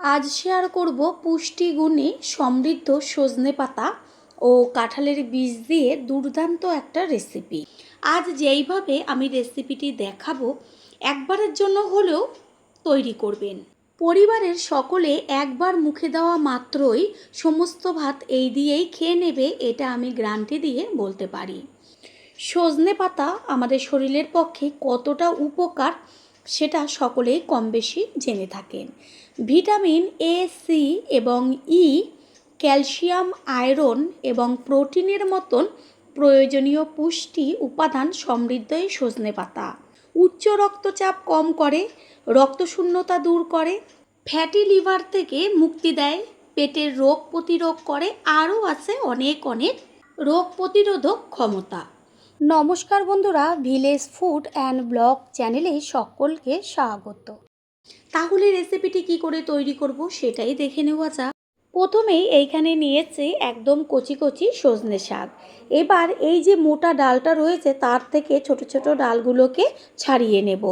আজ শেয়ার করব পুষ্টিগুণে সমৃদ্ধ সজনে পাতা ও কাঁঠালের বীজ দিয়ে দুর্দান্ত একটা রেসিপি। আজ যেইভাবে আমি রেসিপিটি দেখাবো একবারের জন্য হলেও তৈরি করবেন। পরিবারের সকলে একবার মুখে দেওয়া মাত্রই সমস্ত ভাত এই দিয়েই খেয়ে নেবে, এটা আমি গ্যারান্টি দিয়ে বলতে পারি। সজনে পাতা আমাদের শরীরের পক্ষে কতটা উপকার সেটা সকলেই কম বেশি জেনে থাকেন। ভিটামিন এ, সি এবং ই, ক্যালসিয়াম, আয়রন এবং প্রোটিনের মতন প্রয়োজনীয় পুষ্টি উপাদান সমৃদ্ধ এই সজনে পাতা উচ্চ রক্তচাপ কম করে, রক্তশূন্যতা দূর করে, ফ্যাটি লিভার থেকে মুক্তি দেয়, পেটের রোগ প্রতিরোধ করে, আরও আছে অনেক অনেক রোগ প্রতিরোধক ক্ষমতা। নমস্কার বন্ধুরা, ভিলেজ ফুড অ্যান্ড ব্লগ চ্যানেলে সকলকে স্বাগত। তাহলে রেসিপিটি কি করে তৈরি করব সেটাই দেখে নেওয়া যাক। প্রথমেই এইখানে নিয়েছি একদম কচি কচি সজনে শাক। এবার এই যে মোটা ডালটা রয়েছে তার থেকে ছোট ছোট ডালগুলোকে ছাড়িয়ে নেব।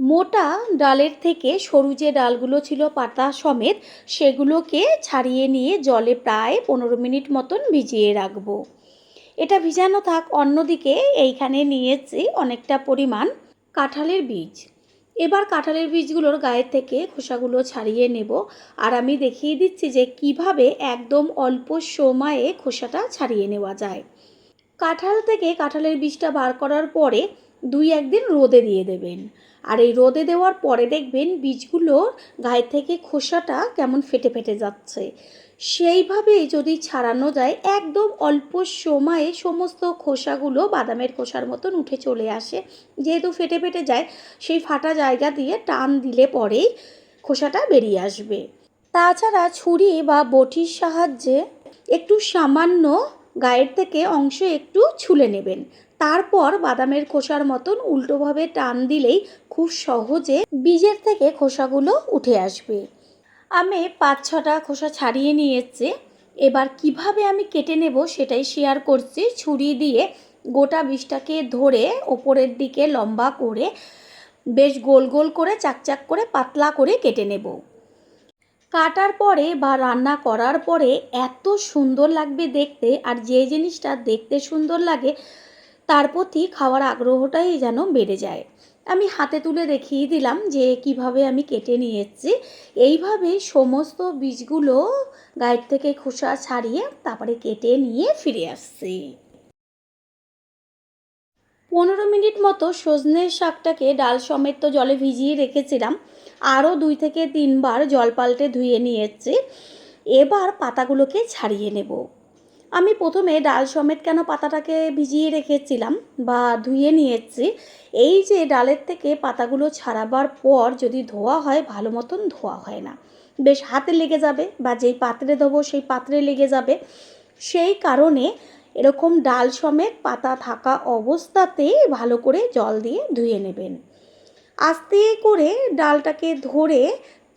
মোটা ডালের থেকে সরু যে ডালগুলো ছিল পাতা সমেত সেগুলোকে ছাড়িয়ে নিয়ে জলে প্রায় 15 মিনিট মতন ভিজিয়ে রাখবো। এটা ভিজানো থাক। অন্যদিকে এইখানে নিয়েছি অনেকটা পরিমাণ কাঁঠালের বীজ। এবার কাঁঠালের বীজগুলোর গায়ের থেকে খোসাগুলো ছাড়িয়ে নেব, আর আমি দেখিয়ে দিচ্ছি যে কিভাবে একদম অল্প সময়ে খোসাটা ছাড়িয়ে নেওয়া যায়। কাঁঠাল থেকে কাঁঠালের বীজটা বার করার পরে 2-1 দিন রোদে দিয়ে দেবেন, আর এই রোদে দেওয়ার পরে দেখবেন বীজগুলোর গায়ে থেকে খোসাটা কেমন ফেটে ফেটে যাচ্ছে। সেইভাবেই যদি ছাড়ানো যায় একদম অল্প সময়ে সমস্ত খোসাগুলো বাদামের খোসার মতন উঠে চলে আসে। যেহেতু ফেটে ফেটে যায়, সেই ফাটা জায়গা দিয়ে টান দিলে পরেই খোসাটা বেরিয়ে আসবে। তাছাড়া ছুরি বা বটির সাহায্যে একটু সামান্য গায়ের থেকে অংশ একটু ছুলে নেবেন। তারপর বাদামের খোসার মতন উল্টোভাবে টান দিলেই খুব সহজে বীজের থেকে খোসাগুলো উঠে আসবে। আমি 5-6টা খোসা ছাড়িয়ে নিয়েছি। এবার কিভাবে আমি কেটে নেব সেটাই শেয়ার করছি। ছুরি দিয়ে গোটা বীজটাকে ধরে ওপরের দিকে লম্বা করে বেশ গোল গোল করে চাকচাক করে পাতলা করে কেটে নেব। কাটার পরে বা রান্না করার পরে এত সুন্দর লাগবে দেখতে, আর যে জিনিসটা দেখতে সুন্দর লাগে তার প্রতি খাওয়ার আগ্রহটাই যেন বেড়ে যায়। আমি হাতে তুলে দেখিয়ে দিলাম যে কিভাবে আমি কেটে নিয়েছি। এইভাবে সমস্ত বীজগুলো গায়ের থেকে খোসা ছাড়িয়ে তারপরে কেটে নিয়ে ফিরে আসছি। 15 মিনিট মতো সজনে শাকটাকে ডাল সমেত তো জলে ভিজিয়ে রেখেছিলাম, আরও 2 থেকে 3 বার জল পাল্টে ধুয়ে নিয়েছি। এবার পাতাগুলোকে ছাড়িয়ে নেব। আমি প্রথমে ডাল সমেত কেন পাতাটাকে ভিজিয়ে রেখেছিলাম বা ধুয়ে নিয়েছি, এই যে ডালের থেকে পাতাগুলো ছাড়াবার পর যদি ধোয়া হয় ভালো মতন ধোয়া হয় না, বেশ হাতে লেগে যাবে বা যেই পাত্রে দেবো সেই পাত্রে লেগে যাবে। সেই কারণে এরকম ডাল সমেত পাতা থাকা অবস্থাতেই ভালো করে জল দিয়ে ধুয়ে নেবেন। আস্তে করে ডালটাকে ধরে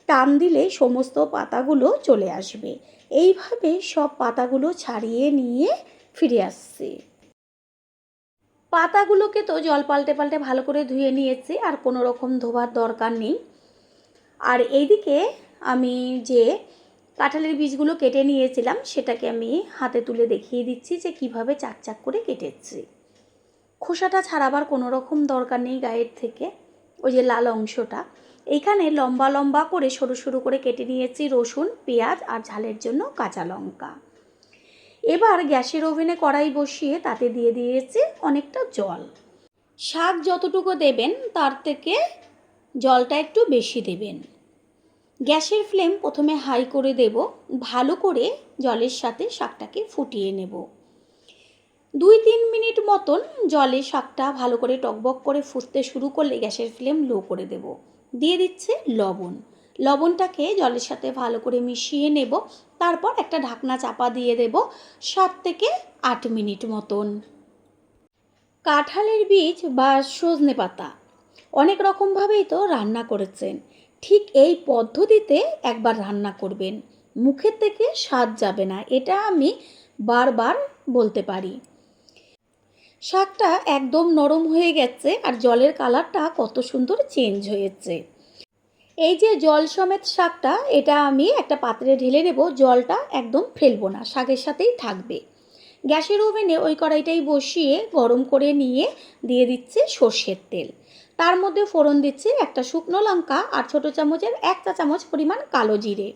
টান দিলে সমস্ত পাতাগুলো চলে আসবে। এইভাবে সব পাতাগুলো ছাড়িয়ে নিয়ে ফিরে আসছি। পাতাগুলোকে তো জল পাল্টে পাল্টে ভালো করে ধুয়ে নিয়েছি, আর কোনো রকম ধোবার দরকার নেই। আর এইদিকে আমি যে কাঁঠালের বীজগুলো কেটে নিয়েছিলাম সেটাকে আমি হাতে তুলে দেখিয়ে দিচ্ছি যে কিভাবে চাকচাক করে কেটেছি। খোসাটা ছাড়াবার কোনো রকম দরকার নেই গায়ের থেকে, ওই যে লাল অংশটা। এইখানে লম্বা লম্বা করে সরু সরু করে কেটে নিয়েছি রসুন, পেঁয়াজ আর ঝালের জন্য কাঁচা লঙ্কা। এবার গ্যাসের ওভেনে কড়াই বসিয়ে তাতে দিয়ে দিয়েছি অনেকটা জল। শাক যতটুকু দেবেন তার থেকে জলটা একটু বেশি দেবেন। গ্যাসের ফ্লেম প্রথমে হাই করে দেব, ভালো করে জলের সাথে শাকটাকে ফুটিয়ে নেব। 2-3 মিনিট মতন জলে শাকটা ভালো করে টকবক করে ফুটতে শুরু করলে গ্যাসের ফ্লেম লো করে দেব। দিয়ে দিচ্ছে লবণ। লবণটাকে জলের সাথে ভালো করে মিশিয়ে নেব। তারপর একটা ঢাকনা চাপা দিয়ে দেব 7 থেকে 8 মিনিট মতন। কাঁঠালের বীজ বা সজনে পাতা অনেক রকমভাবেই তো রান্না করেছেন, ঠিক এই পদ্ধতিতে একবার রান্না করবেন, মুখের থেকে স্বাদ যাবে না, এটা আমি বারবার বলতে পারি। শাকটা একদম নরম হয়ে গেছে আর জলের কালারটা কত সুন্দর চেঞ্জ হয়েছে। এই যে জল সমেত শাকটা, এটা আমি একটা পাত্রে ঢেলে নেব। জলটা একদম ফেলবো না, শাকের সাথেই থাকবে। গ্যাসের ওভেনে ওই কড়াইটাই বসিয়ে গরম করে নিয়ে দিয়ে দিচ্ছি সর্ষের তেল। তার মধ্যে ফোড়ন দিচ্ছি একটা শুকনো লঙ্কা আর ছোটো চামচের 1 চা চামচ পরিমাণ কালো জিরে।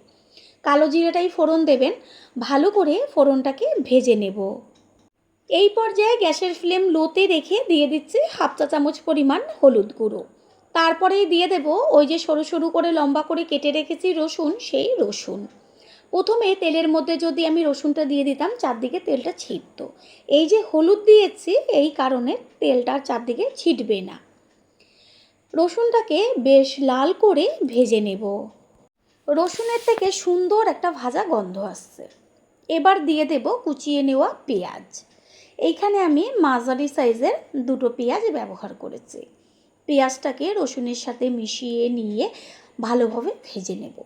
কালো জিরেটাই ফোড়ন দেবেন। ভালো করে ফোড়নটাকে ভেজে নেব। এই পর্যায়ে গ্যাসের ফ্লেম লোতে রেখে দিয়ে দিচ্ছি 1/2 চা চামচ পরিমাণ হলুদ গুঁড়ো। তারপরেই দিয়ে দেব ওই যে সরু সরু করে লম্বা করে কেটে রেখেছি রসুন, সেই রসুন। প্রথমে তেলের মধ্যে যদি আমি রসুনটা দিয়ে দিতাম, চারদিকে তেলটা ছিটত। এই যে হলুদ দিয়েছি, এই কারণে তেলটার চারদিকে ছিটবে না। রসুনটাকে বেশ লাল করে ভেজে নেব। রসুনের থেকে সুন্দর একটা ভাজা গন্ধ আসছে। এবার দিয়ে দেব কুচিয়ে নেওয়া পেঁয়াজ। এইখানে আমি মাঝারি সাইজের 2টো পেঁয়াজ ব্যবহার করেছি। পেঁয়াজটাকে রসুনের সাথে মিশিয়ে নিয়ে ভালোভাবে ভেজে নেব।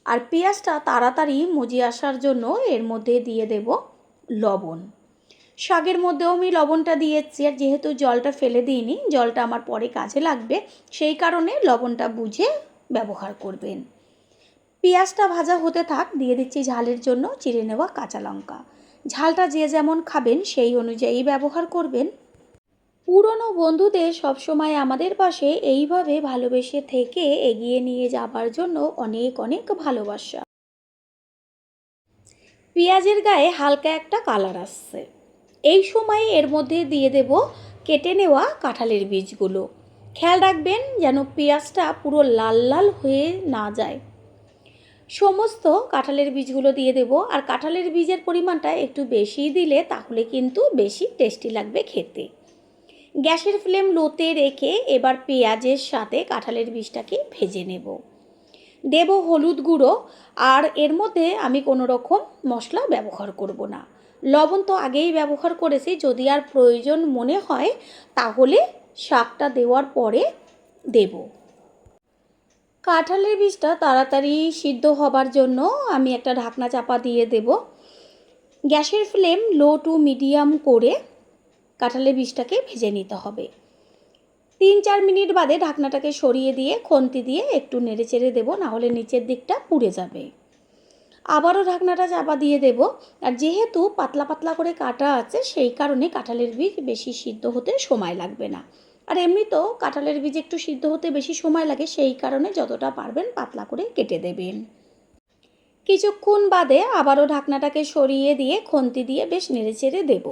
আর পেঁয়াজটা তাড়াতাড়ি মজে আসার জন্য এর মধ্যে দিয়ে দেব লবণ। শাকের মধ্যেও আমি লবণটা দিয়েছি, আর যেহেতু জলটা ফেলে দিইনি, জলটা আমার পরে কাজে লাগবে, সেই কারণে লবণটা বুঝে ব্যবহার করবেন। পেঁয়াজটা ভাজা হতে থাক, দিয়ে দিচ্ছি ঝালের জন্য চিড়ে নেওয়া কাঁচা লঙ্কা। ঝালটা যে যেমন খাবেন সেই অনুযায়ী ব্যবহার করবেন। পুরনো বন্ধুদের সবসময় আমাদের পাশে এইভাবে ভালোবেসে থেকে এগিয়ে নিয়ে যাবার জন্য অনেক অনেক ভালোবাসা। পেঁয়াজের গায়ে হালকা একটা কালার আসছে। এই সময় এর মধ্যে দিয়ে দেব কেটে নেওয়া কাঁঠালের বীজগুলো। খেয়াল রাখবেন যেন পেঁয়াজটা পুরো লাল লাল হয়ে না যায়। সমস্ত কাঁঠালের বীজগুলো দিয়ে দেব। আর কাঁঠালের বীজের পরিমাণটা একটু বেশি দিলে তাহলে কিন্তু বেশি টেস্টি লাগবে খেতে। গ্যাসের ফ্লেম লোতে রেখে এবার পেঁয়াজের সাথে কাঁঠালের বীজটাকে ভেজে নেব। দেব হলুদ গুঁড়ো, আর এর মধ্যে আমি কোনো রকম মশলা ব্যবহার করব না। লবণ তো আগেই ব্যবহার করেছি, যদি আর প্রয়োজন মনে হয় তাহলে শাকটা দেওয়ার পরে দেব। কাঁঠালের বীজটা তাড়াতাড়ি সিদ্ধ হবার জন্য আমি একটা ঢাকনা চাপা দিয়ে দেব। গ্যাসের ফ্লেম লো টু মিডিয়াম করে কাঁঠালের বীজটাকে ভেজে নিতে হবে। 3-4 মিনিট বাদে ঢাকনাটাকে সরিয়ে দিয়ে খুন্তি দিয়ে একটু নেড়েচেড়ে দেবো, নাহলে নিচের দিকটা পুড়ে যাবে। আবারও ঢাকনাটা চাপা দিয়ে দেব। আর যেহেতু পাতলা পাতলা করে কাটা আছে, সেই কারণে কাঁঠালের বীজ বেশি সিদ্ধ হতে সময় লাগবে না। আর এমনিতেও কাঁঠালের বীজ একটু সিদ্ধ হতে বেশি সময় লাগে, সেই কারণে যতটা পারবেন পাতলা করে কেটে দেবেন। কিছুক্ষণ বাদে আবারও ঢাকনাটাকে সরিয়ে দিয়ে খুন্তি দিয়ে বেশ নেড়েচেড়ে দেব।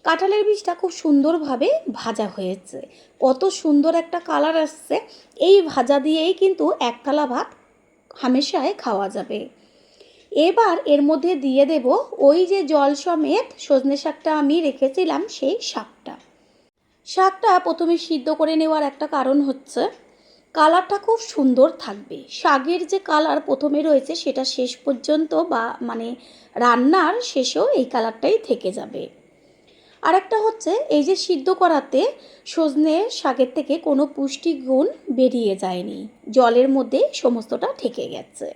কাঁঠালের বীজটা খুব সুন্দরভাবে ভাজা হয়েছে, কত সুন্দর একটা কালার আসছে। এই ভাজা দিয়েই কিন্তু এক থালা ভাত হামেশায় খাওয়া যাবে। এবার এর মধ্যে দিয়ে দেব ওই যে জল সমেত সজনে শাকটা আমি রেখেছিলাম, সেই শাকটা প্রথমে সিদ্ধ করে নেওয়ার একটা কারণ হচ্ছে কালারটা খুব সুন্দর থাকবে। শাকের যে কালার প্রথমে রয়েছে সেটা শেষ পর্যন্ত বা রান্নার শেষেও এই কালারটাই থেকে যাবে। আরেকটা হচ্ছে এই যে সিদ্ধ করাতে সজনে শাকের থেকে কোনো পুষ্টিগুণ বেরিয়ে যায়নি, জলের মধ্যে সমস্তটা থেকে গেছে।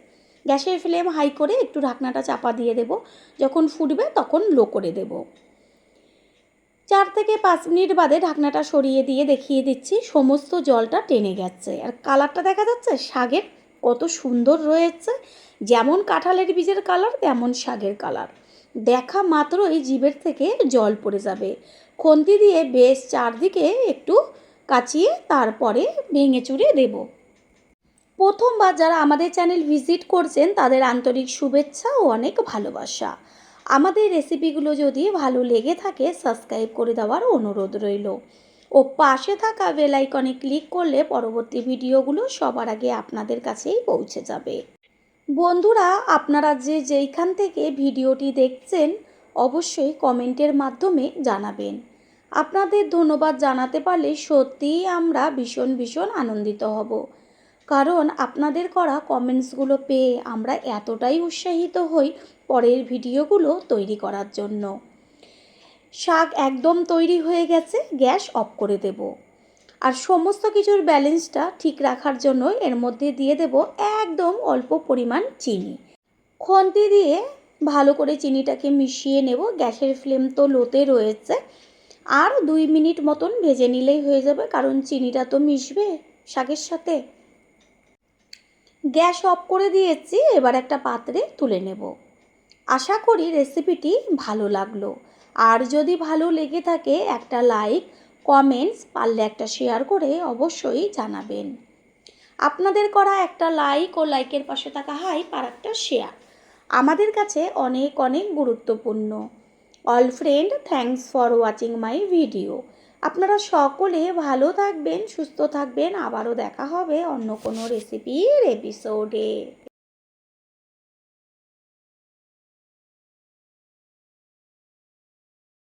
গ্যাসের ফ্লেম হাই করে একটু ঢাকনাটা চাপা দিয়ে দেব। যখন ফুটবে তখন লো করে দেব। 4 থেকে 5 মিনিট বাদে ঢাকনাটা সরিয়ে দিয়ে দেখিয়ে দিচ্ছি সমস্ত জলটা টেনে গেছে। আর কালারটা দেখা যাচ্ছে শাকের কত সুন্দর রয়েছে। যেমন কাঁঠালের বীজের কালার তেমন শাকের কালার, দেখা মাত্রই জিভের থেকে জল পড়ে যাবে। খুন্তি দিয়ে বেশ চারদিকে একটু কাচিয়ে তারপরে ভেঙে চুরে দেব। প্রথমবার যারা আমাদের চ্যানেল ভিজিট করছেন তাদের আন্তরিক শুভেচ্ছা ও অনেক ভালোবাসা। আমাদের রেসিপিগুলো যদি ভালো লেগে থাকে সাবস্ক্রাইব করে দেওয়ার অনুরোধ রইল, ও পাশে থাকা বেল আইকনে ক্লিক করলে পরবর্তী ভিডিওগুলো সবার আগে আপনাদের কাছেই পৌঁছে যাবে। বন্ধুরা, আপনারা যেইখান থেকে ভিডিওটি দেখছেন অবশ্যই কমেন্টের মাধ্যমে জানাবেন। আপনাদের ধন্যবাদ জানাতে পারলে সত্যিই আমরা ভীষণ ভীষণ আনন্দিত হব, কারণ আপনাদের করা কমেন্টসগুলো পেয়ে আমরা এতটাই উৎসাহিত হই পরের ভিডিওগুলো তৈরি করার জন্য। শাক একদম তৈরি হয়ে গেছে, গ্যাস অফ করে দেব। আর সমস্ত কিছুর ব্যালেন্সটা ঠিক রাখার জন্য এর মধ্যে দিয়ে দেব একদম অল্প পরিমাণ চিনি। খুন্তি দিয়ে ভালো করে চিনিটাকে মিশিয়ে নেব। গ্যাসের ফ্লেম তো লোতে রয়েছে, আর 2 মিনিট মতন ভেজে নিলেই হয়ে যাবে, কারণ চিনিটা তো মিশবে শাকের সাথে। গ্যাস অফ করে দিয়েছি, এবার একটা পাত্রে তুলে নেব। আশা করি রেসিপিটি ভালো লাগলো। আর যদি ভালো লেগে থাকে একটা লাইক, কমেন্টস, পারলে একটা শেয়ার করে অবশ্যই জানাবেন। আপনাদের করা একটা লাইক ও লাইকের পাশে থাকা হাইপ আর একটা শেয়ার আমাদের কাছে অনেক অনেক গুরুত্বপূর্ণ। All friend, thanks for watching my video. আপনারা সকলে ভালো থাকবেন, সুস্থ থাকবেন। আবারও দেখা হবে অন্য কোনো রেসিপির এপিসোডে।